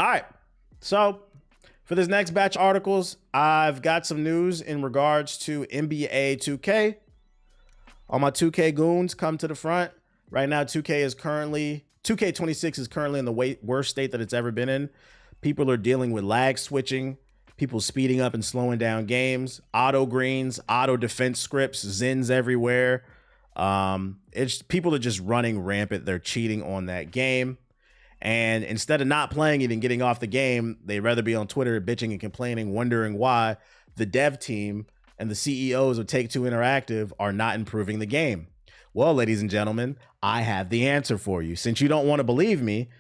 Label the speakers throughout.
Speaker 1: All right. So for this next batch of articles, I've got some news in regards to NBA 2K. All my 2K goons come to the front. Right now, 2K26 is currently in the worst state that it's ever been in. People are dealing with lag switching, people speeding up and slowing down games, auto greens, auto defense scripts, Zins everywhere. It's people are just running rampant. They're cheating on that game. And instead of not playing it and getting off the game, they'd rather be on Twitter bitching and complaining, wondering why the dev team and the CEOs of Take-Two Interactive are not improving the game. Well, ladies and gentlemen, I have the answer for you. Since you don't want to believe me,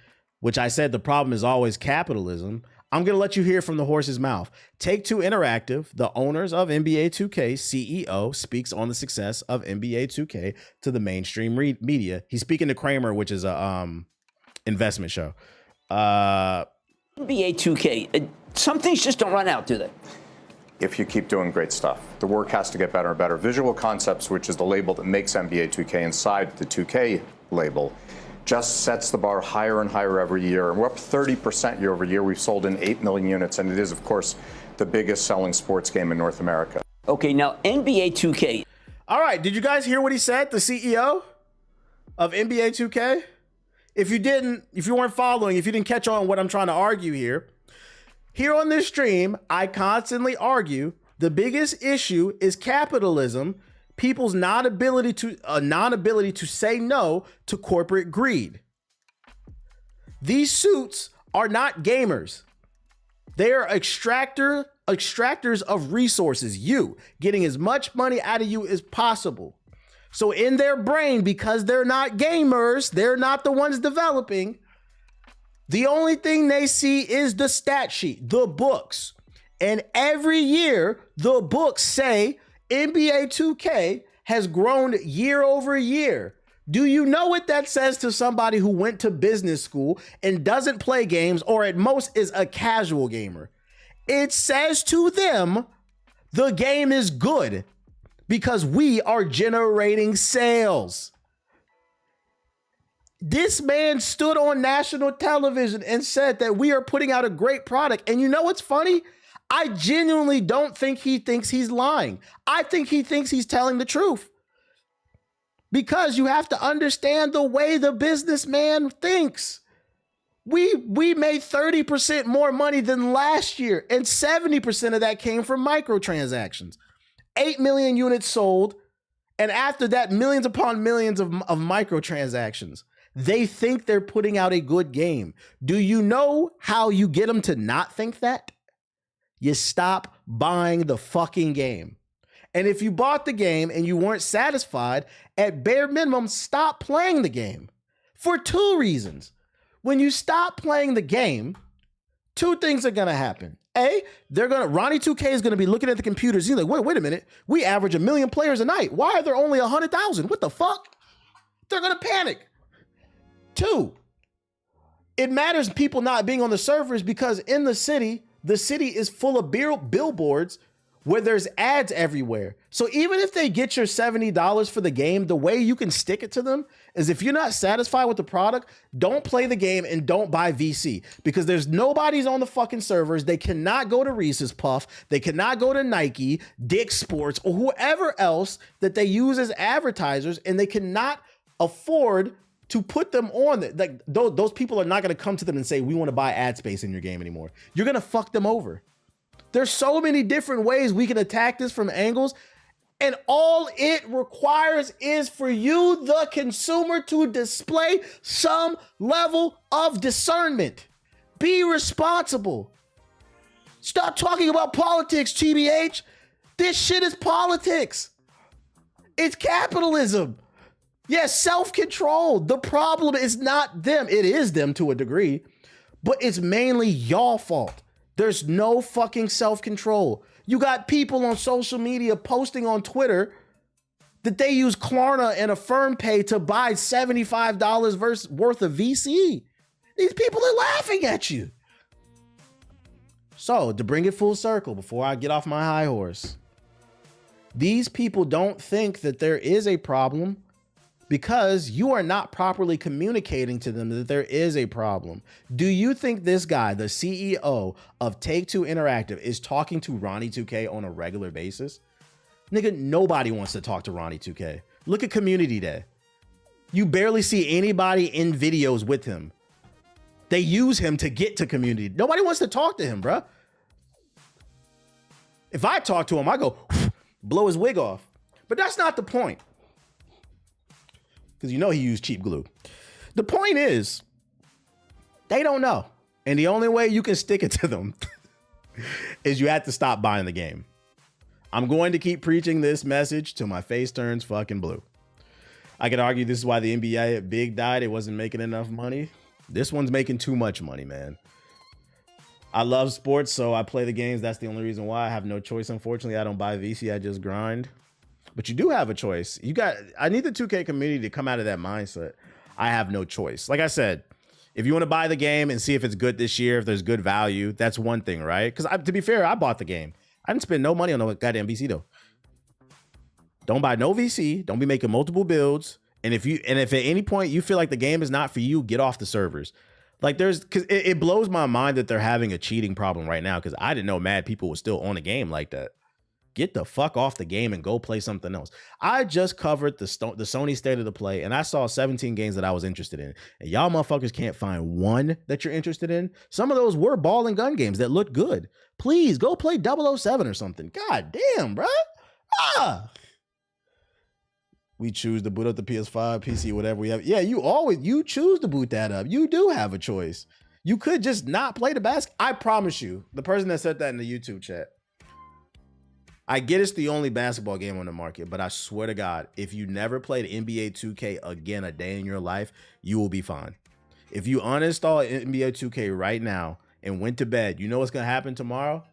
Speaker 1: which I said the problem is always capitalism, I'm going to let you hear from the horse's mouth. Take-Two Interactive, the owners of NBA 2K, CEO, speaks on the success of NBA 2K to the mainstream media. He's speaking to Kramer, which is a investment show.
Speaker 2: NBA 2K, some things just don't run out, do they?
Speaker 3: If you keep doing great stuff. The work has to get better and better. Visual Concepts, which is the label that makes NBA 2K inside the 2K label, just sets the bar higher and higher every year. And we're up 30% year over year. We've sold in 8 million units, and it is, of course, the biggest selling sports game in North America.
Speaker 2: Okay, now NBA 2K.
Speaker 1: All right, did you guys hear what he said, the CEO of NBA 2K? If you weren't following, if you didn't catch on what I'm trying to argue here on this stream, I constantly argue the biggest issue is capitalism, people's non-ability to say no to corporate greed. These suits are not gamers. They are extractors of resources, you getting as much money out of you as possible. So in their brain, because they're not gamers, they're not the ones developing, the only thing they see is the stat sheet, the books. And every year, the books say NBA 2K has grown year over year. Do you know what that says to somebody who went to business school and doesn't play games, or at most is a casual gamer? It says to them, the game is good because we are generating sales. This man stood on national television and said that we are putting out a great product. And you know what's funny? I genuinely don't think he thinks he's lying. I think he thinks he's telling the truth. Because you have to understand the way the businessman thinks. We made 30% more money than last year, and 70% of that came from microtransactions. 8 million units sold, and after that, millions upon millions of microtransactions. They think they're putting out a good game. Do you know how you get them to not think that? You stop buying the fucking game. And if you bought the game and you weren't satisfied, at bare minimum, stop playing the game. For two reasons. When you stop playing the game, two things are gonna happen. A, Ronnie 2K is gonna be looking at the computers. He's like, wait a minute. We average 1 million players a night. Why are there only 100,000? What the fuck? They're gonna panic. Two, it matters people not being on the servers because in the city is full of billboards where there's ads everywhere. So even if they get your $70 for the game, the way you can stick it to them is if you're not satisfied with the product, don't play the game and don't buy VC because there's nobody's on the fucking servers. They cannot go to Reese's Puff. They cannot go to Nike, Dick's Sports, or whoever else that they use as advertisers, and they cannot afford to put them on. Like those people are not going to come to them and say, we want to buy ad space in your game anymore. You're going to fuck them over. There's so many different ways we can attack this from angles. And all it requires is for you, the consumer, to display some level of discernment. Be responsible. Stop talking about politics, TBH. This shit is politics. It's capitalism. Yes, self-control. The problem is not them. It is them to a degree, but it's mainly y'all fault. There's no fucking self-control. You got people on social media posting on Twitter that they use Klarna and Affirm Pay to buy $75 worth of VC. These people are laughing at you. So to bring it full circle, before I get off my high horse, these people don't think that there is a problem because you are not properly communicating to them that there is a problem. Do you think this guy, the CEO of Take-Two Interactive, is talking to Ronnie 2K on a regular basis? Nigga, nobody wants to talk to Ronnie 2K. Look at Community Day. You barely see anybody in videos with him. They use him to get to Community. Nobody wants to talk to him, bruh. If I talk to him, I go blow his wig off. But that's not the point. Because you know he used cheap glue. The point is, they don't know. And the only way you can stick it to them is you have to stop buying the game. I'm going to keep preaching this message till my face turns fucking blue. I could argue this is why the NBA at Big died. It wasn't making enough money. This one's making too much money, man. I love sports, so I play the games. That's the only reason why. I have no choice, unfortunately. I don't buy VC, I just grind. But you do have a choice. I need the 2K community to come out of that mindset. I have no choice. Like I said, if you want to buy the game and see if it's good this year, if there's good value, that's one thing, right? Because to be fair, I bought the game. I didn't spend no money on no goddamn VC though. Don't buy no VC. Don't be making multiple builds. And if at any point you feel like the game is not for you, get off the servers. Like because it blows my mind that they're having a cheating problem right now, because I didn't know mad people were still on a game like that. Get the fuck off the game and go play something else. I just covered the Sony State of the Play, and I saw 17 games that I was interested in. And y'all motherfuckers can't find one that you're interested in. Some of those were ball and gun games that looked good. Please go play 007 or something. God damn, bro. We choose to boot up the PS5, PC, whatever we have. Yeah, you choose to boot that up. You do have a choice. You could just not play the basket. I promise you, the person that said that in the YouTube chat, I get it's the only basketball game on the market, but I swear to God, if you never played NBA 2K again a day in your life, you will be fine. If you uninstall NBA 2K right now and went to bed, you know what's going to happen tomorrow?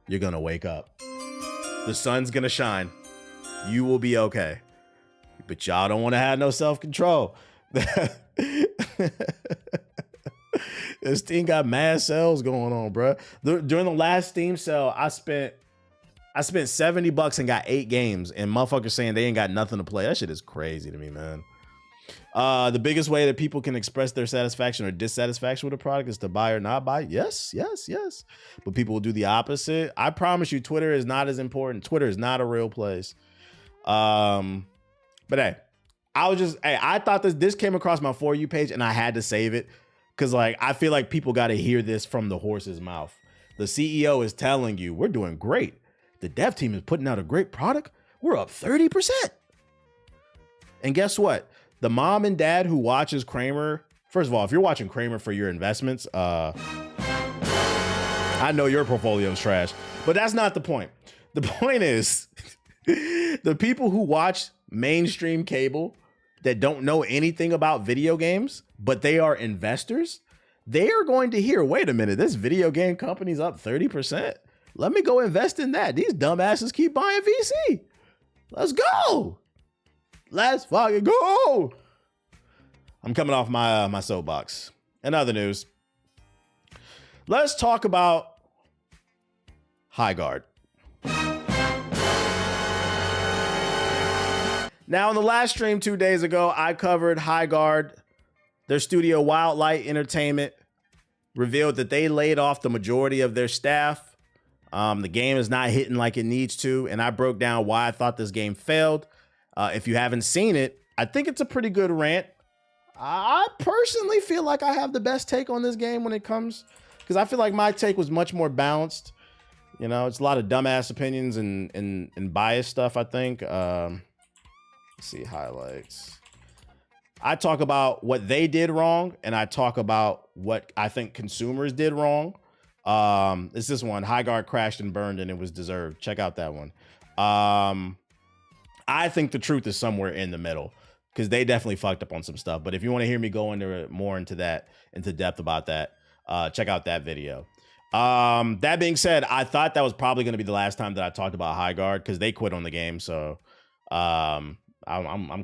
Speaker 1: You're going to wake up. The sun's going to shine. You will be okay. But y'all don't want to have no self-control. This Steam got mad sales going on, bro. During the last Steam sale, I spent $70 and got 8 games, and motherfuckers saying they ain't got nothing to play. That shit is crazy to me, man. The biggest way that people can express their satisfaction or dissatisfaction with a product is to buy or not buy. Yes. But people will do the opposite. I promise you, Twitter is not as important. Twitter is not a real place. But hey, I thought this came across my For You page and I had to save it because like I feel like people got to hear this from the horse's mouth. The CEO is telling you we're doing great. The dev team is putting out a great product. We're up 30%. And guess what? The mom and dad who watches Kramer, first of all, if you're watching Kramer for your investments, I know your portfolio is trash, but that's not the point. The point is the people who watch mainstream cable that don't know anything about video games, but they are investors, they are going to hear, wait a minute, this video game company's up 30%. Let me go invest in that. These dumbasses keep buying VC. Let's go. Let's fucking go. I'm coming off my soapbox. In other news, let's talk about Highguard. Now, in the last stream 2 days ago, I covered Highguard. Their studio, Wildlight Entertainment, revealed that they laid off the majority of their staff. The game is not hitting like it needs to, and I broke down why I thought this game failed. If you haven't seen it, I think it's a pretty good rant. I personally feel like I have the best take on this game when it comes, because I feel like my take was much more balanced. You know, it's a lot of dumbass opinions and biased stuff, I think. Let's see, highlights. I talk about what they did wrong, and I talk about what I think consumers did wrong. It's this one. Highguard crashed and burned, and it was deserved. Check out that one. I think the truth is somewhere in the middle, because they definitely fucked up on some stuff. But if you want to hear me go into more into depth about that, check out that video. That being said, I thought that was probably going to be the last time that I talked about Highguard, because they quit on the game. So I'm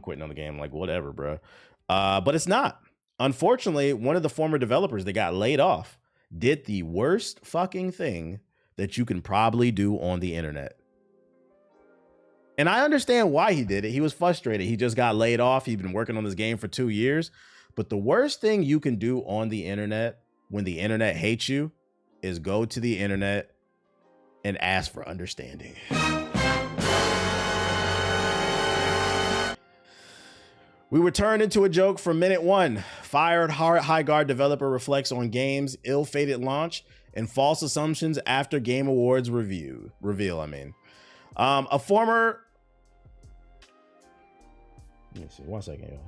Speaker 1: quitting on the game, like whatever, bro. But it's not. Unfortunately, one of the former developers that got laid off did the worst fucking thing that you can probably do on the internet. And I understand why he did it. He was frustrated. He just got laid off. He'd been working on this game for 2 years. But the worst thing you can do on the internet when the internet hates you is go to the internet and ask for understanding. We were turned into a joke from minute one. Fired High Guard developer reflects on game's ill-fated launch and false assumptions after Game Awards reveal. A former... Let me see. 1 second, y'all.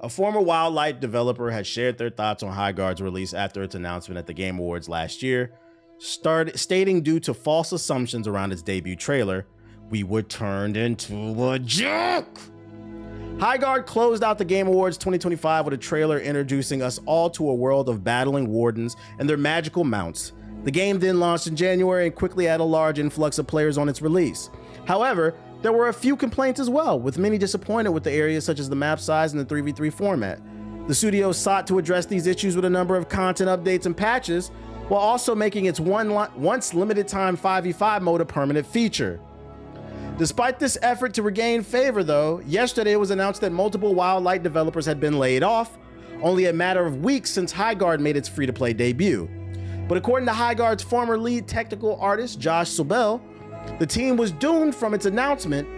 Speaker 1: A former Wildlight developer has shared their thoughts on High Guard's release after its announcement at the Game Awards last year, stating due to false assumptions around its debut trailer, we were turned into a joke. High Guard closed out the Game Awards 2025 with a trailer introducing us all to a world of battling wardens and their magical mounts. The game then launched in January and quickly had a large influx of players on its release. However, there were a few complaints as well, with many disappointed with the areas such as the map size and the 3v3 format. The studio sought to address these issues with a number of content updates and patches, while also making its once limited time 5v5 mode a permanent feature. Despite this effort to regain favor though, yesterday it was announced that multiple Wildlight developers had been laid off, only a matter of weeks since High Guard made its free-to-play debut. But according to High Guard's former lead technical artist, Josh Sobel, the team was doomed from its announcement,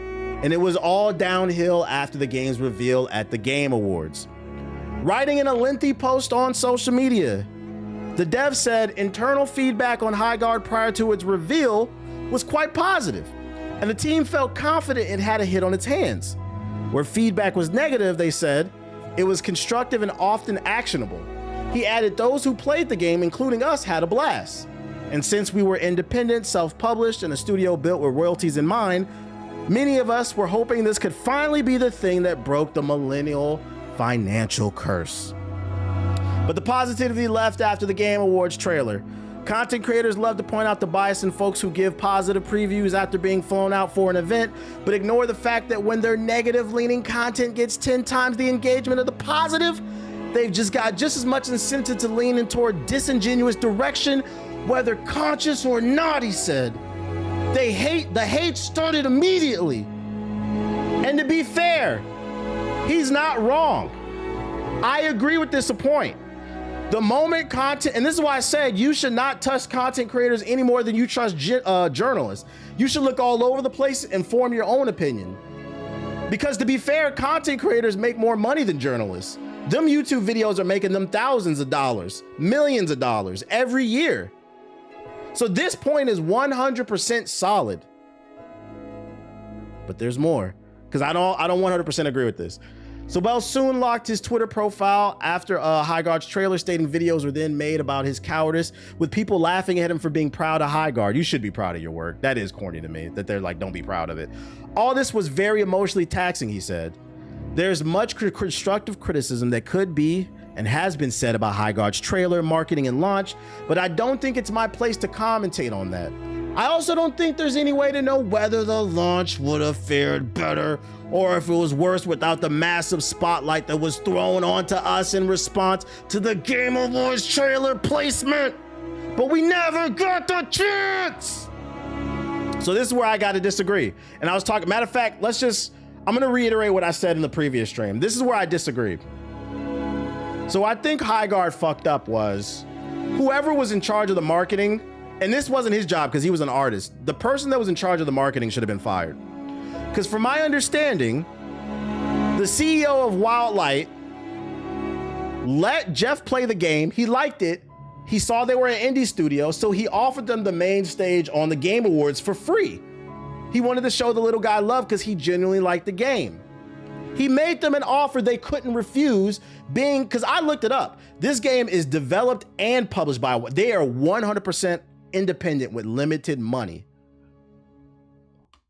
Speaker 1: and it was all downhill after the game's reveal at the Game Awards. Writing in a lengthy post on social media, the dev said internal feedback on High Guard prior to its reveal was quite positive, and the team felt confident it had a hit on its hands. Where feedback was negative, they said, it was constructive and often actionable. He added those who played the game, including us, had a blast. And since we were independent, self-published, and a studio built with royalties in mind, many of us were hoping this could finally be the thing that broke the millennial financial curse. But the positivity left after the Game Awards trailer. Content creators love to point out the bias in folks who give positive previews after being flown out for an event, but ignore the fact that when their negative-leaning content gets 10 times the engagement of the positive, they've just got just as much incentive to lean in toward disingenuous direction, whether conscious or not, he said. The hate started immediately. And to be fair, he's not wrong. I agree with this point. The moment content, and this is why I said you should not trust content creators any more than you trust journalists. You should look all over the place and form your own opinion. Because to be fair, content creators make more money than journalists. Them YouTube videos are making them thousands of dollars, millions of dollars every year. So this point is 100% solid. But there's more, because I don't 100% agree with this. Sobel soon locked his Twitter profile after High Guard's trailer, stating videos were then made about his cowardice, with people laughing at him for being proud of High Guard. You should be proud of your work. That is corny to me, that they're like, don't be proud of it. All this was very emotionally taxing, he said. There's much constructive criticism that could be and has been said about High Guard's trailer, marketing, and launch, but I don't think it's my place to commentate on that. I also don't think there's any way to know whether the launch would have fared better or if it was worse without the massive spotlight that was thrown onto us in response to the Game Awards trailer placement. But we never got the chance. So this is where I got to disagree. And I was talking, matter of fact, I'm going to reiterate what I said in the previous stream. This is where I disagreed. So I think High Guard fucked up was whoever was in charge of the marketing, and this wasn't his job because he was an artist. The person that was in charge of the marketing should have been fired. Because from my understanding, the CEO of Wildlight let Jeff play the game. He liked it. He saw they were an indie studio, so he offered them the main stage on the Game Awards for free. He wanted to show the little guy love because he genuinely liked the game. He made them an offer they couldn't refuse, because I looked it up. This game is developed and published by, they are 100% independent with limited money.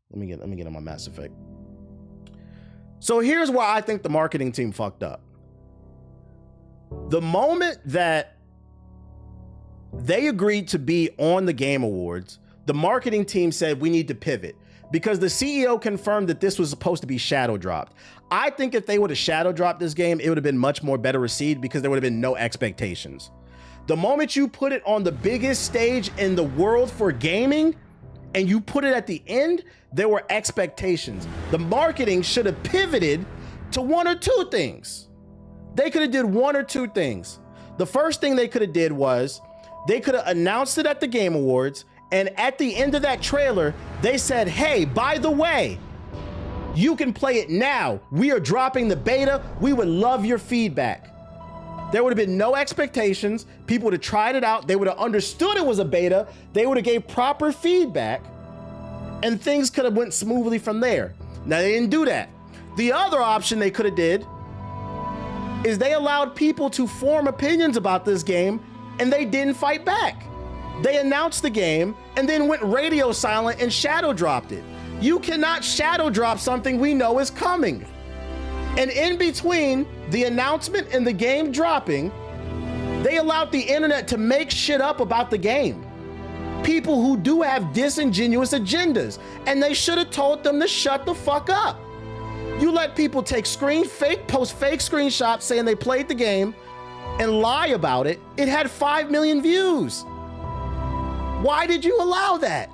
Speaker 1: Let me get on my Mass Effect. So here's why I think the marketing team fucked up. The moment that they agreed to be on the Game Awards, the marketing team said we need to pivot, because the CEO confirmed that this was supposed to be shadow dropped. I think if they would have shadow dropped this game, it would have been much more better received because there would have been no expectations. The moment you put it on the biggest stage in the world for gaming and you put it at the end, there were expectations. The marketing should have pivoted to one or two things. They could have did one or two things. The first thing they could have did was they could have announced it at the Game Awards, and at the end of that trailer, they said, hey, by the way, you can play it now. We are dropping the beta. We would love your feedback. There would have been no expectations. People would have tried it out. They would have understood it was a beta. They would have gave proper feedback, and things could have went smoothly from there. Now, they didn't do that. The other option they could have did is they allowed people to form opinions about this game, and they didn't fight back. They announced the game and then went radio silent and shadow dropped it. You cannot shadow drop something we know is coming. And in between the announcement and the game dropping, they allowed the internet to make shit up about the game. People who do have disingenuous agendas, and they should have told them to shut the fuck up. You let people take post fake screenshots saying they played the game and lie about it. It had 5 million views. Why did you allow that?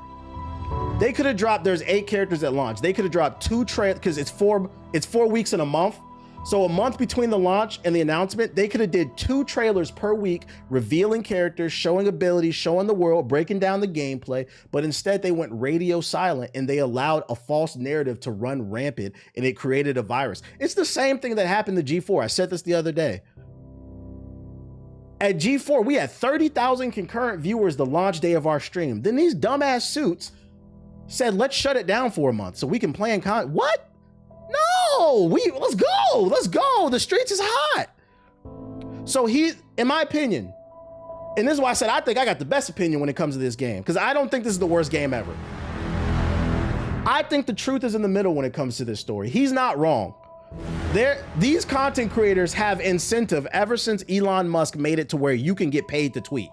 Speaker 1: They could have dropped, there's 8 characters at launch. They could have dropped 2 trailers, because it's 4 weeks in a month. So a month between the launch and the announcement, they could have did 2 trailers per week, revealing characters, showing abilities, showing the world, breaking down the gameplay. But instead they went radio silent and they allowed a false narrative to run rampant, and it created a virus. It's the same thing that happened to G4. I said this the other day. At G4, we had 30,000 concurrent viewers the launch day of our stream. Then these dumbass suits said, let's shut it down for a month so we can play in what? No, let's go. The streets is hot. So in my opinion, and this is why I said I think I got the best opinion when it comes to this game, because I don't think this is the worst game ever. I think the truth is in the middle when it comes to this story. He's not wrong. These content creators have incentive ever since Elon Musk made it to where you can get paid to tweet.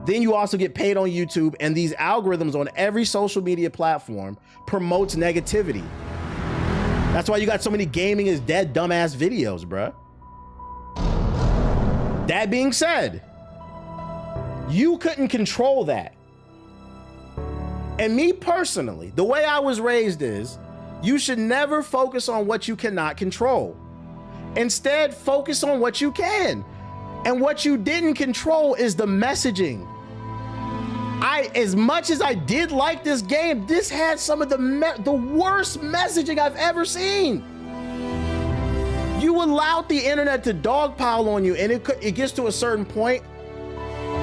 Speaker 1: Then you also get paid on YouTube, and these algorithms on every social media platform promotes negativity. That's why you got so many gaming is dead dumbass videos, bruh. That being said, you couldn't control that. And me personally, the way I was raised is, you should never focus on what you cannot control. Instead, focus on what you can. And what you didn't control is the messaging. As much as I did like this game, this had some of the worst messaging I've ever seen. You allowed the internet to dogpile on you, and it gets to a certain point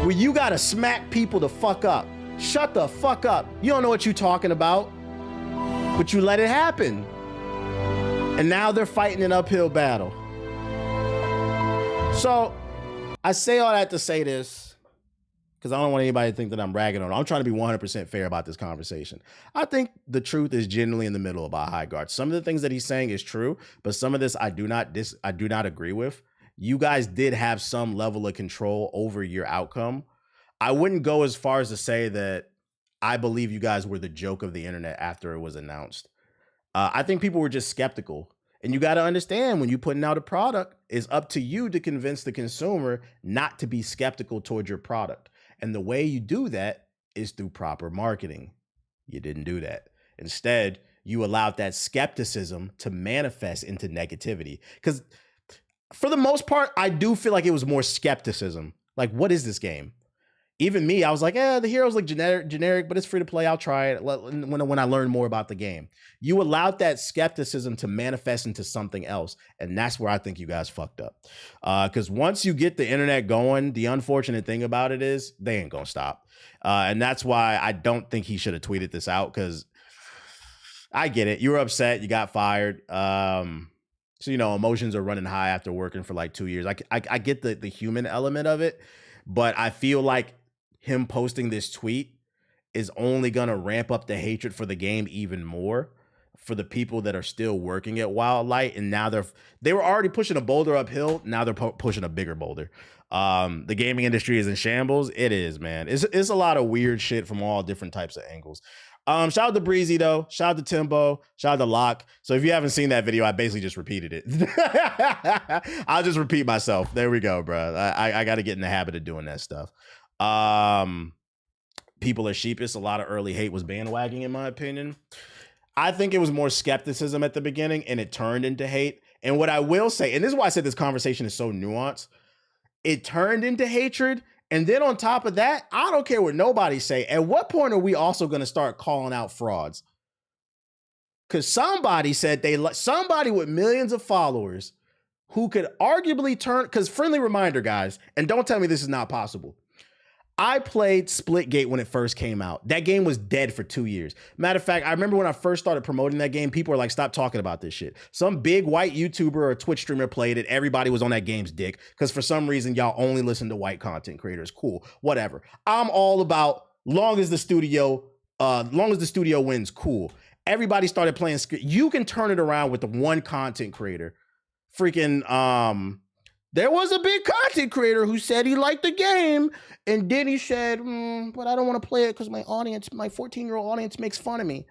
Speaker 1: where you gotta smack people the fuck up. Shut the fuck up. You don't know what you're talking about. But you let it happen. And now they're fighting an uphill battle. So I say all that to say this, because I don't want anybody to think that I'm ragging on it. I'm trying to be 100% fair about this conversation. I think the truth is generally in the middle about Highguard. Some of the things that he's saying is true, but some of this I do not agree with. You guys did have some level of control over your outcome. I wouldn't go as far as to say that I believe you guys were the joke of the internet after it was announced. I think people were just skeptical. And you got to understand, when you're putting out a product, it's up to you to convince the consumer not to be skeptical toward your product. And the way you do that is through proper marketing. You didn't do that. Instead, you allowed that skepticism to manifest into negativity. Because for the most part, I do feel like it was more skepticism. Like, what is this game? Even me, I was like, the heroes look generic, but it's free to play. I'll try it when I learn more about the game. You allowed that skepticism to manifest into something else. And that's where I think you guys fucked up. Because once you get the internet going, the unfortunate thing about it is they ain't gonna stop. And that's why I don't think he should have tweeted this out, because I get it. You were upset. You got fired. So, emotions are running high after working for like 2 years. I get the human element of it, but I feel like him posting this tweet is only going to ramp up the hatred for the game even more for the people that are still working at Wildlight. And now they were already pushing a boulder uphill. Now they're pushing a bigger boulder. The gaming industry is in shambles. It is, man. It's a lot of weird shit from all different types of angles. Shout out to Breezy though. Shout out to Timbo. Shout out to Locke. So if you haven't seen that video, I basically just repeated it. I'll just repeat myself. There we go, bro. I got to get in the habit of doing that stuff. People are sheepish. A lot of early hate was bandwagoning, in my opinion. I think it was more skepticism at the beginning, and it turned into hate. And what I will say, and this is why I said this conversation is so nuanced, it turned into hatred. And then on top of that, I don't care what nobody say. At what point are we also going to start calling out frauds? Because somebody said somebody with millions of followers who could arguably turn, because friendly reminder, guys, and don't tell me this is not possible. I played Splitgate when it first came out. That game was dead for 2 years. Matter of fact, I remember when I first started promoting that game, people were like, stop talking about this shit. Some big white YouTuber or Twitch streamer played it. Everybody was on that game's dick because for some reason, y'all only listen to white content creators. Cool, whatever. I'm all about long as the studio wins, cool. Everybody started playing. You can turn it around with the one content creator. Freaking, there was a big content creator who said he liked the game, and then he said, but I don't want to play it because my 14-year-old audience makes fun of me.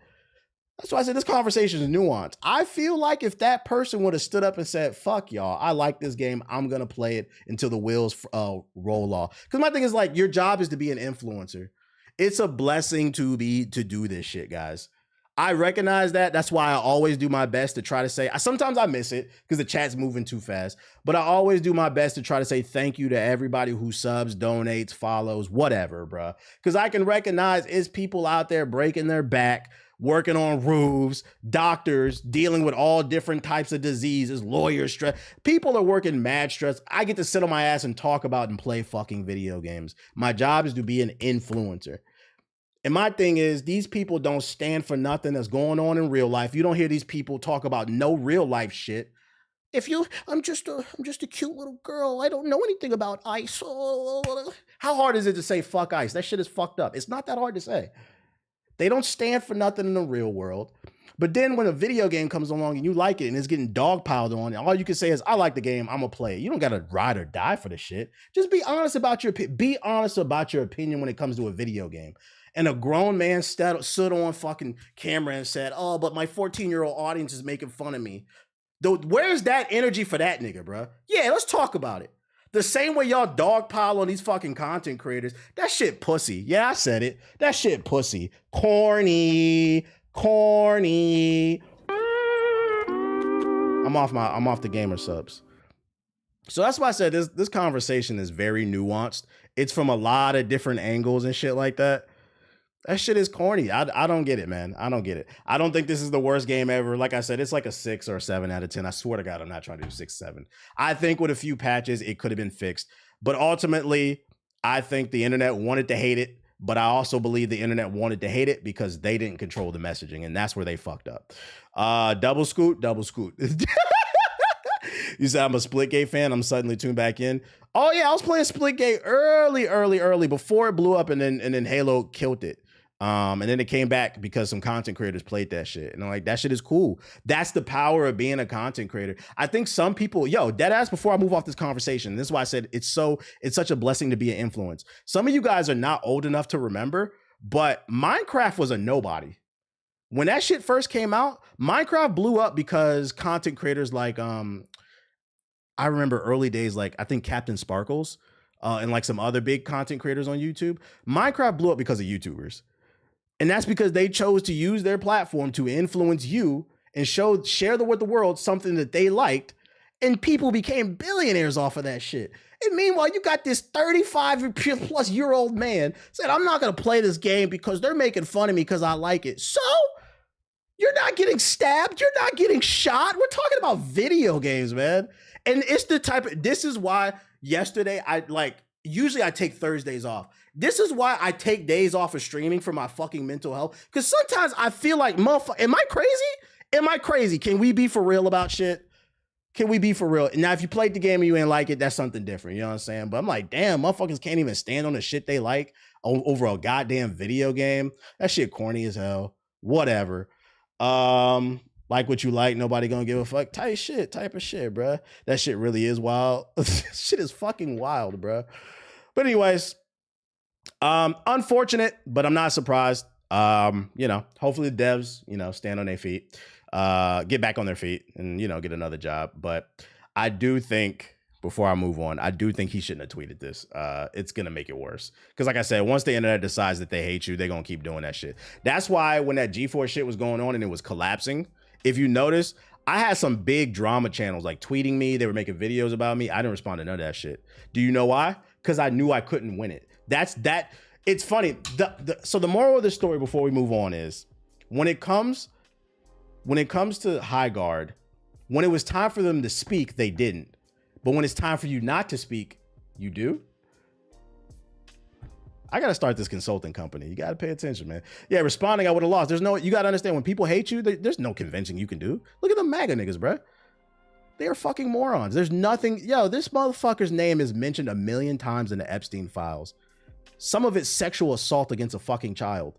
Speaker 1: That's why I said this conversation is nuanced. I feel like if that person would have stood up and said, fuck y'all, I like this game, I'm going to play it until the wheels roll off. Because my thing is like, your job is to be an influencer. It's a blessing to do this shit, guys. I recognize that. That's why I always do my best to try to say, sometimes I miss it because the chat's moving too fast, but I always do my best to try to say thank you to everybody who subs, donates, follows, whatever, bro. Because I can recognize it's people out there breaking their back, working on roofs, doctors, dealing with all different types of diseases, lawyers, stress. People are working mad stress. I get to sit on my ass and talk about and play fucking video games. My job is to be an influencer. And my thing is, these people don't stand for nothing that's going on in real life. You don't hear these people talk about no real life shit. I'm just a cute little girl. I don't know anything about ice. How hard is it to say fuck ice? That shit is fucked up. It's not that hard to say. They don't stand for nothing in the real world. But then when a video game comes along and you like it and it's getting dogpiled on, and all you can say is, I like the game, I'm gonna play it. You don't gotta ride or die for the shit. Just be honest about your opinion when it comes to a video game. And a grown man stood on fucking camera and said, oh, but my 14-year-old audience is making fun of me. Where's that energy for that nigga, bro? Yeah, let's talk about it. The same way y'all dogpile on these fucking content creators, that shit pussy. Yeah, I said it. That shit pussy. Corny. I'm off the gamer subs. So that's why I said this conversation is very nuanced. It's from a lot of different angles and shit like that. That shit is corny. I don't get it, man. I don't get it. I don't think this is the worst game ever. Like I said, it's like a 6 or 7 out of 10. I swear to God, I'm not trying to do 6, 7. I think with a few patches, it could have been fixed. But ultimately, I think the internet wanted to hate it. But I also believe the internet wanted to hate it because they didn't control the messaging. And that's where they fucked up. Double scoot. You said I'm a Splitgate fan. I'm suddenly tuned back in. Oh, yeah, I was playing Splitgate early before it blew up, and then Halo killed it. And then it came back because some content creators played that shit. And I'm like, that shit is cool. That's the power of being a content creator. I think some people, deadass, before I move off this conversation, this is why I said it's such a blessing to be an influence. Some of you guys are not old enough to remember, but Minecraft was a nobody. When that shit first came out, Minecraft blew up because content creators like, I remember early days, like I think Captain Sparkles and like some other big content creators on YouTube. Minecraft blew up because of YouTubers. And that's because they chose to use their platform to influence you and share with the world something that they liked. And people became billionaires off of that shit. And meanwhile, you got this 35-plus-year-old man said, I'm not going to play this game because they're making fun of me because I like it. So you're not getting stabbed. You're not getting shot. We're talking about video games, man. And it's this is why yesterday usually I take Thursdays off. This is why I take days off of streaming for my fucking mental health. Because sometimes I feel like, motherfucker, am I crazy? Can we be for real about shit? Can we be for real? Now, if you played the game and you ain't like it, that's something different. You know what I'm saying? But I'm like, damn, motherfuckers can't even stand on the shit they like over a goddamn video game. That shit corny as hell. Whatever. Like what you like, nobody gonna give a fuck type of shit, bruh. That shit really is wild. Shit is fucking wild, bruh. But anyways, unfortunate, but I'm not surprised. You know, hopefully the devs, you know, stand on their feet, get back on their feet and, you know, get another job. But I do think, before I move on, I do think he shouldn't have tweeted this. It's going to make it worse. Because like I said, once the internet decides that they hate you, they're going to keep doing that shit. That's why when that GeForce shit was going on and it was collapsing, if you notice, I had some big drama channels like tweeting me. They were making videos about me. I didn't respond to none of that shit. Do you know why? Because I knew I couldn't win it. It's funny. So the moral of the story before we move on is when it comes to High Guard, when it was time for them to speak, they didn't. But when it's time for you not to speak, you do. I got to start this consulting company. You got to pay attention, man. Yeah, responding, I would have lost. You got to understand when people hate you, there's no convincing you can do. Look at the MAGA niggas, bro. They are fucking morons. There's nothing. Yo, this motherfucker's name is mentioned 1 million times in the Epstein files. Some of it's sexual assault against a fucking child.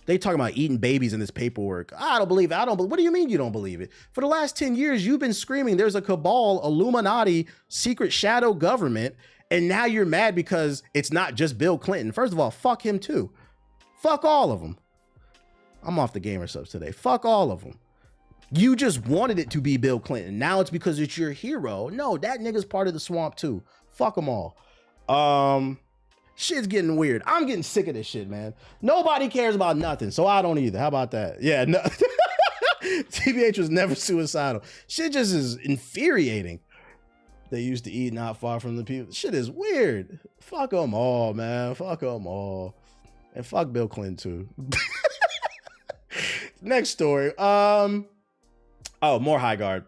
Speaker 1: They talking about eating babies in this paperwork. I don't believe it. What do you mean you don't believe it? For the last 10 years, you've been screaming there's a cabal, Illuminati, secret shadow government, and now you're mad because it's not just Bill Clinton. First of all, fuck him too. Fuck all of them. I'm off the gamer subs today. Fuck all of them. You just wanted it to be Bill Clinton. Now it's because it's your hero. No, that nigga's part of the swamp too. Fuck them all. Shit's getting weird. I'm getting sick of this shit, man. Nobody cares about nothing, so I don't either. How about that? Yeah, no. TBH was never suicidal. Shit just is infuriating. They used to eat not far from the people. Shit is weird. Fuck them all, man. Fuck them all. And fuck Bill Clinton too. Next story. More High Guard.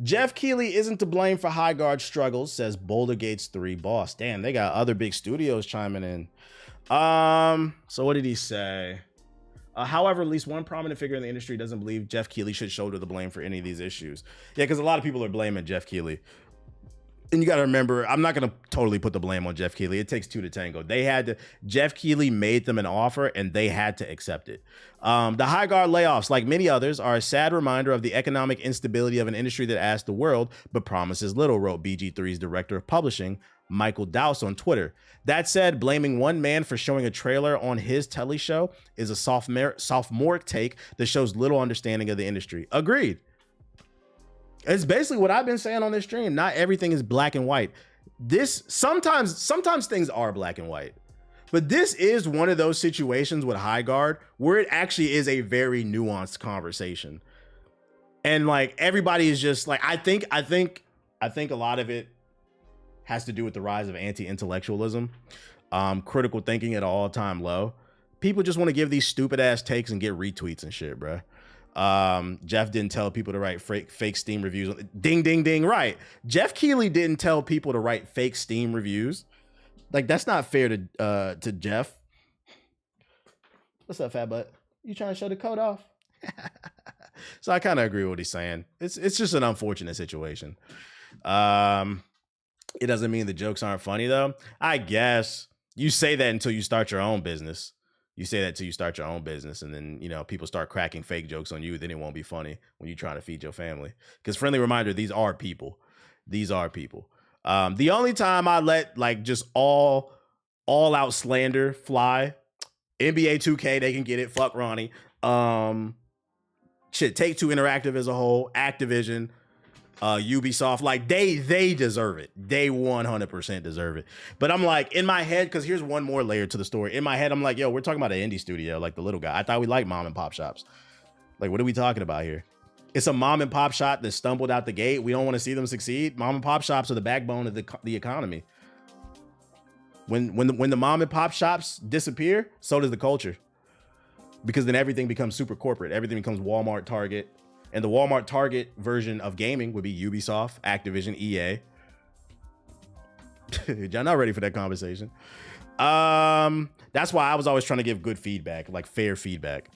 Speaker 1: Jeff Keighley isn't to blame for High Guard struggles, says Boulder Gates 3 boss. Damn, they got other big studios chiming in. So what did he say? However, at least one prominent figure in the industry doesn't believe Jeff Keighley should shoulder the blame for any of these issues. Yeah, because a lot of people are blaming Jeff Keighley. And you got to remember, I'm not going to totally put the blame on Jeff Keighley. It takes two to tango. Jeff Keighley made them an offer and they had to accept it. The High Guard layoffs, like many others, are a sad reminder of the economic instability of an industry that asks the world but promises little, wrote BG3's director of publishing, Michael Dowse, on Twitter. That said, blaming one man for showing a trailer on his telly show is a sophomoric take that shows little understanding of the industry. Agreed. It's basically what I've been saying on this stream. Not everything is black and white. Sometimes things are black and white. But this is one of those situations with High Guard where it actually is a very nuanced conversation. And like everybody is just like, I think a lot of it has to do with the rise of anti-intellectualism, critical thinking at an all-time low. People just want to give these stupid ass takes and get retweets and shit, bro. Jeff didn't tell people to write fake Steam reviews. Ding, ding, ding. Right. Jeff Keighley didn't tell people to write fake Steam reviews. Like, that's not fair to Jeff. What's up, fat butt? You trying to show the code off? So I kind of agree with what he's saying. It's just an unfortunate situation. It doesn't mean the jokes aren't funny, though. I guess you say that until you start your own business. You say that till you start your own business, and then, you know, people start cracking fake jokes on you. Then it won't be funny when you're trying to feed your family. Because friendly reminder, these are people. These are people. The only time I let like just all out slander fly, NBA 2K, they can get it. Fuck Ronnie. Shit, Take-Two Interactive as a whole, Activision, Ubisoft, like they deserve it. They 100% deserve it. But I'm like, in my head, because here's one more layer to the story. In my head, I'm like, yo, we're talking about an indie studio, like the little guy. I thought we liked mom and pop shops. Like, what are we talking about here? It's a mom and pop shop that stumbled out the gate. We don't want to see them succeed. Mom and pop shops are the backbone of the economy. When the mom and pop shops disappear, so does the culture. Because then everything becomes super corporate. Everything becomes Walmart, Target. And the Walmart Target version of gaming would be Ubisoft, Activision, EA. Y'all not ready for that conversation. That's why I was always trying to give good feedback, like fair feedback.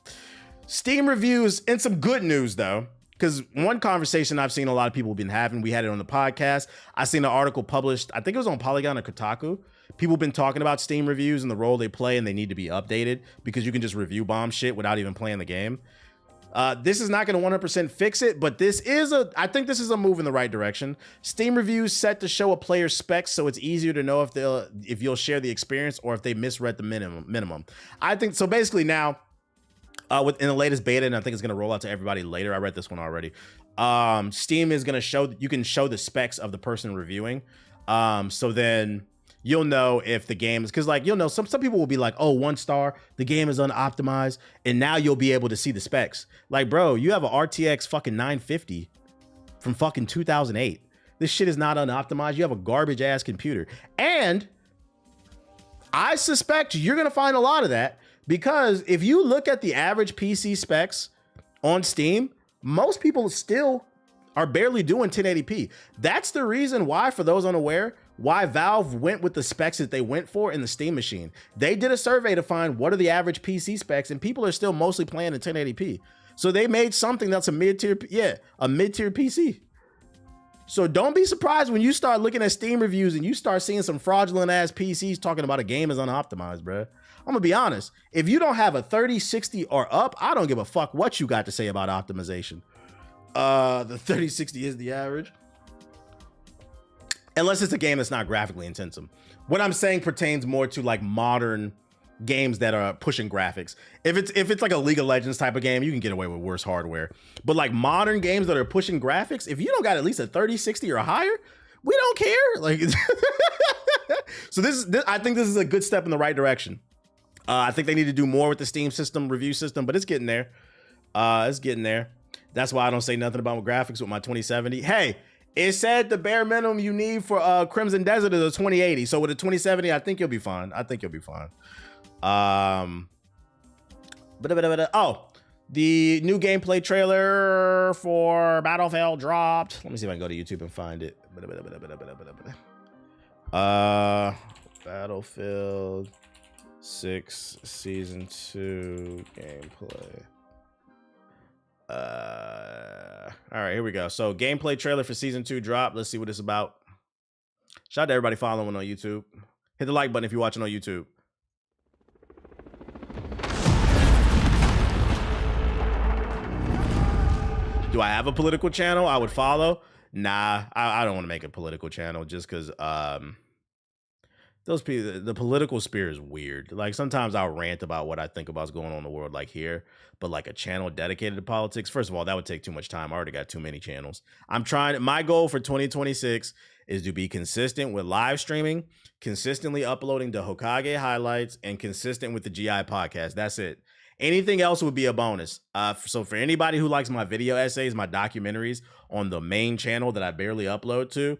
Speaker 1: Steam reviews, and some good news though, because one conversation I've seen a lot of people have been having, we had it on the podcast. I seen an article published, I think it was on Polygon or Kotaku. People have been talking about Steam reviews and the role they play, and they need to be updated because you can just review bomb shit without even playing the game. This is not going to 100% fix it, but I think this is a move in the right direction. Steam reviews set to show a player's specs, so it's easier to know if you'll share the experience or if they misread the minimum. I think so. Basically now, in the latest beta, and I think it's going to roll out to everybody later. I read this one already. Steam is going to you can show the specs of the person reviewing. So then you'll know if the game is, because like you'll know some people will be like, oh, 1 star, the game is unoptimized, and now you'll be able to see the specs. Like, bro, you have a RTX fucking 950 from fucking 2008. This shit is not unoptimized. You have a garbage ass computer, and I suspect you're gonna find a lot of that, because if you look at the average PC specs on Steam, most people still are barely doing 1080p. That's the reason why, for those unaware, why Valve went with the specs that they went for in the Steam machine. They did a survey to find what are the average PC specs, and people are still mostly playing in 1080p. So they made something that's a mid-tier PC. So don't be surprised when you start looking at Steam reviews and you start seeing some fraudulent ass PCs talking about a game is unoptimized, bro. I'm gonna be honest. If you don't have a 3060 or up, I don't give a fuck what you got to say about optimization. The 3060 is the average. Unless it's a game that's not graphically intensive. What I'm saying pertains more to like modern games that are pushing graphics. If it's like a League of Legends type of game, you can get away with worse hardware. But like modern games that are pushing graphics, if you don't got at least a 3060 or higher, we don't care. Like, so I think this is a good step in the right direction. I think they need to do more with the Steam system, review system, but it's getting there. It's getting there. That's why I don't say nothing about graphics with my 2070. Hey, it said the bare minimum you need for Crimson Desert is a 2080. So with a 2070, I think you'll be fine. Oh, the new gameplay trailer for Battlefield dropped. Let me see if I can go to YouTube and find it. Battlefield 6 Season 2 gameplay. All right, here we go. So gameplay trailer for Season 2 dropped. Let's see what it's about. Shout out to everybody following on YouTube. Hit the like button if you're watching on YouTube. Do I have a political channel I would follow? Nah, I don't want to make a political channel just because those people, the political sphere is weird. Like sometimes I'll rant about what I think about what's going on in the world, like here, but like a channel dedicated to politics, first of all, that would take too much time. I already got too many channels. My goal for 2026 is to be consistent with live streaming, consistently uploading the Hokage highlights, and consistent with the GI podcast. That's it. Anything else would be a bonus. So for anybody who likes my video essays, my documentaries on the main channel that I barely upload to,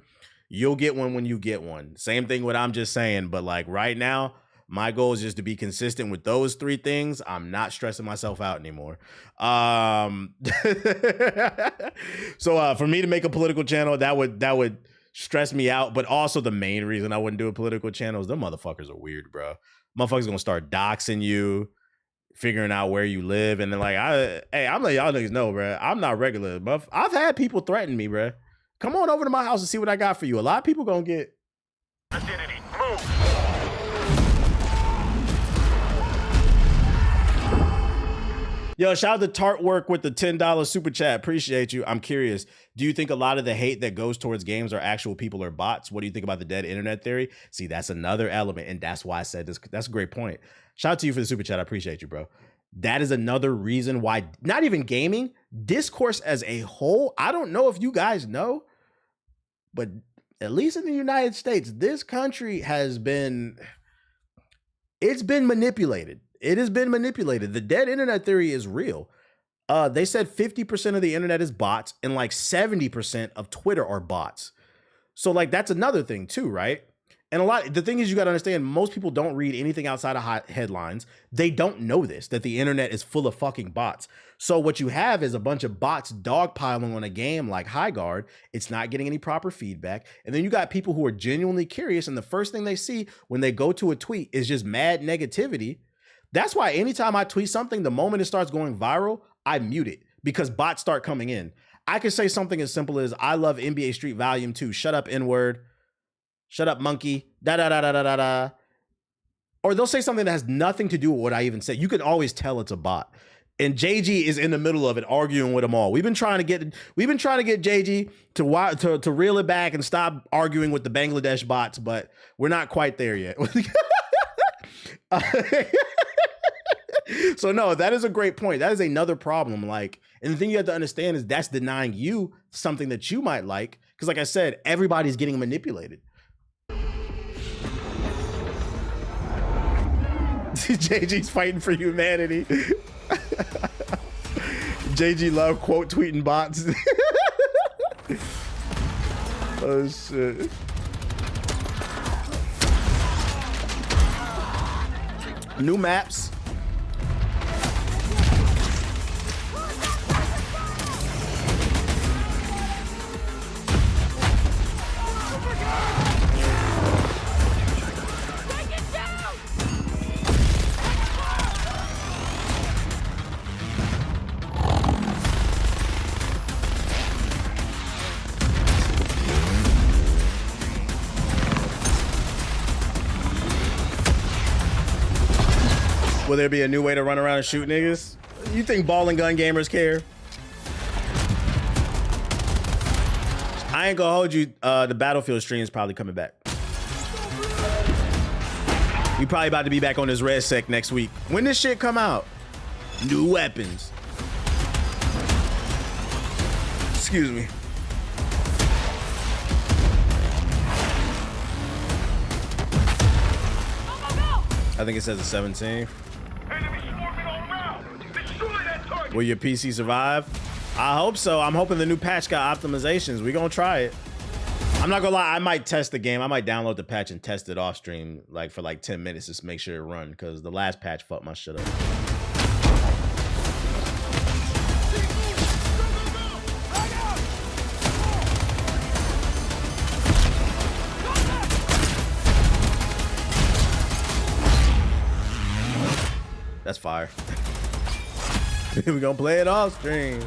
Speaker 1: you'll get one when you get one. Same thing with I'm just saying, but like right now, my goal is just to be consistent with those 3 things. I'm not stressing myself out anymore. So for me to make a political channel, that would stress me out. But also the main reason I wouldn't do a political channel is them motherfuckers are weird, bro. Motherfuckers gonna start doxing you, figuring out where you live, and then like, I'm letting y'all niggas know, bro. I'm not regular, but I've had people threaten me, bro. Come on over to my house and see what I got for you. A lot of people gonna get.
Speaker 4: Identity, move.
Speaker 1: Yo, shout out to Tartwork with the $10 super chat. Appreciate you. I'm curious. Do you think a lot of the hate that goes towards games are actual people or bots? What do you think about the dead internet theory? See, that's another element, and that's why I said this. That's a great point. Shout out to you for the super chat. I appreciate you, bro. That is another reason why not even gaming, discourse as a whole. I don't know if you guys know, but at least in the United States, this country has been, it's been manipulated. It has been manipulated. The dead internet theory is real. They said 50% of the internet is bots and like 70% of Twitter are bots. So like, that's another thing too, right? And the thing is, you got to understand, most people don't read anything outside of headlines. They don't know this, that the internet is full of fucking bots. So what you have is a bunch of bots dogpiling on a game like Highguard. It's not getting any proper feedback. And then you got people who are genuinely curious, and the first thing they see when they go to a tweet is just mad negativity. That's why anytime I tweet something, the moment it starts going viral, I mute it because bots start coming in. I could say something as simple as, I love NBA Street Volume 2. Shut up, N-word. Shut up, monkey. Da-da-da-da-da-da-da. Or they'll say something that has nothing to do with what I even said. You can always tell it's a bot. And JG is in the middle of it, arguing with them all. We've been trying to get JG to reel it back and stop arguing with the Bangladesh bots, but we're not quite there yet. So no, that is a great point. That is another problem. Like, and the thing you have to understand is that's denying you something that you might like. Because like I said, everybody's getting manipulated. JG's fighting for humanity. JG love quote tweeting bots. Oh shit. New maps. Will there be a new way to run around and shoot niggas? You think ball and gun gamers care? I ain't gonna hold you. The Battlefield stream is probably coming back. We probably about to be back on this red sec next week. When this shit come out? New weapons. Excuse me. I think it says the 17th. Will your PC survive? I hope so. I'm hoping the new patch got optimizations. We're gonna try it. I'm not gonna lie, I might test the game. I might download the patch and test it off stream like for like 10 minutes just to make sure it run, because the last patch fucked my shit up. That's fire. We're gonna play it off stream.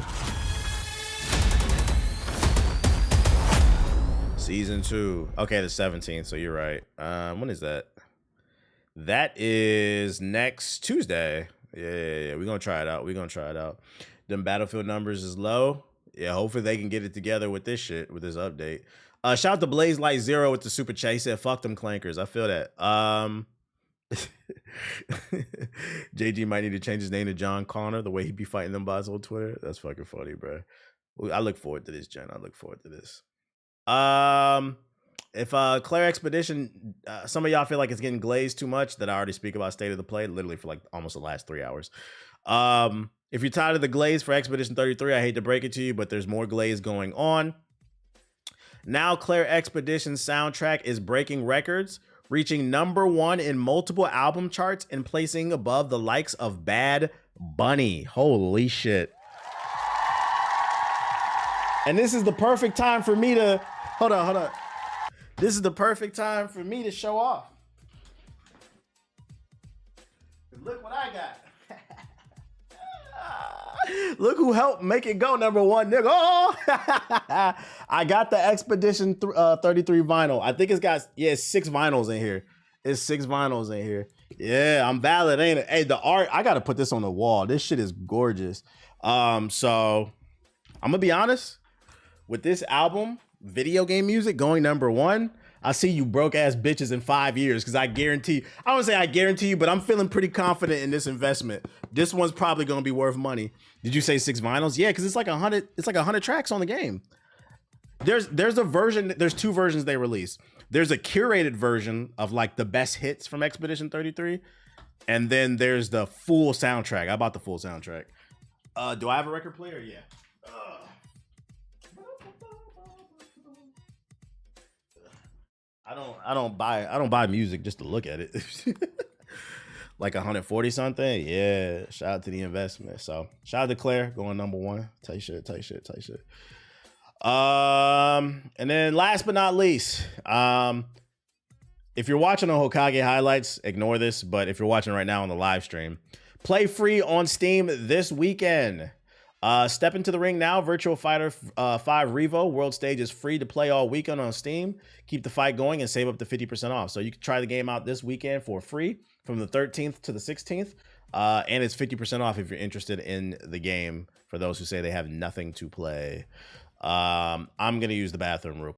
Speaker 1: Season 2. Okay, the 17th, so you're right. When is that? That is next Tuesday. Yeah. We're gonna try it out. Them Battlefield numbers is low. Yeah, hopefully they can get it together with this shit, with this update. Shout out to Blaze Light Zero with the super chat. He said, fuck them clankers. I feel that. JG might need to change his name to John Connor, the way he be fighting them bots on Twitter. That's fucking funny, bro. I look forward to this, Jen. I look forward to this. If Claire Expedition, some of y'all feel like it's getting glazed too much, that I already speak about State of the Play literally for like almost the last 3 hours. If you're tired of the glaze for Expedition 33, I hate to break it to you, but there's more glaze going on. Now Claire Expedition's soundtrack is breaking records, reaching #1 in multiple album charts and placing above the likes of Bad Bunny. Holy shit. And this is the perfect time for me to, hold on. This is the perfect time for me to show off. Look what I got. Look who helped make it go #1, nigga. Oh! I got the Expedition 33 vinyl. I think it's got, it's 6 vinyls in here. Yeah, I'm valid, ain't it? Hey, the art, I gotta put this on the wall. This shit is gorgeous. So I'm gonna be honest, with this album, video game music going #1, I see you broke ass bitches in 5 years, because I guarantee, I don't say I guarantee you, but I'm feeling pretty confident in this investment. This one's probably gonna be worth money. Did you say 6 vinyls? Yeah, because it's like 100 tracks on the game. There's a version, there's 2 versions they released. There's a curated version of like the best hits from Expedition 33, and then there's the full soundtrack. I bought the full soundtrack. Do I have a record player? Yeah. I don't buy music just to look at it. Like 140 something. Yeah. Shout out to the investment. So shout out to Claire going #1. Tight shit. And then last but not least, if you're watching on Hokage highlights, ignore this. But if you're watching right now on the live stream, Play Free on Steam this weekend. Step into the ring now. Virtual Fighter 5 Revo World Stage is free to play all weekend on Steam. Keep the fight going and save up to 50% off. So you can try the game out this weekend for free from the 13th to the 16th. And it's 50% off if you're interested in the game for those who say they have nothing to play. I'm going to use the bathroom real quick.